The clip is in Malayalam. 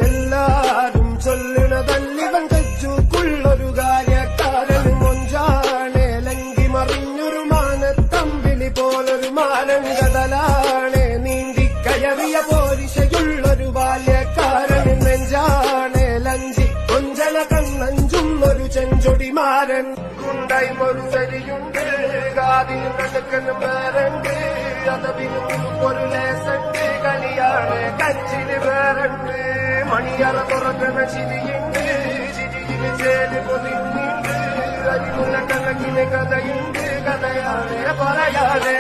എല്ലാരും ചൊല്ലണതല്ലിവൻ കജ്ജുക്കുള്ളൊരു കാര്യക്കാരൻ മൊഞ്ചാണ് ലങ്കി മറിഞ്ഞൊരു മാനത്തമ്പിളി പോലൊരു മാനൻ കടലാണ് നീന്തിക്കയറിയ പോരിശയുള്ളൊരു ബാല്യക്കാരൻ നെഞ്ചാണ് ലഞ്ചി കൊഞ്ചന കണ്ണഞ്ചുന്നൊരു ചെഞ്ചൊടിമാരൻ കുണ്ടായും ഒരു സരിയുണ്ട് കാതിനും കടുക്കനും വേറുണ്ട് അതവിനും ഒരു ലേസുണ്ട് കളിയാണ് കച്ചിന് വേറുണ്ട് മണിയറ തുറക്കുന്ന ചിരിയുണ്ട് ചിരിയില് ചേല് പൊതിയുന്നുണ്ട് അരിമുള്ള കണക്കിന് കഥയുണ്ട് കഥയാണ് പറയാതെ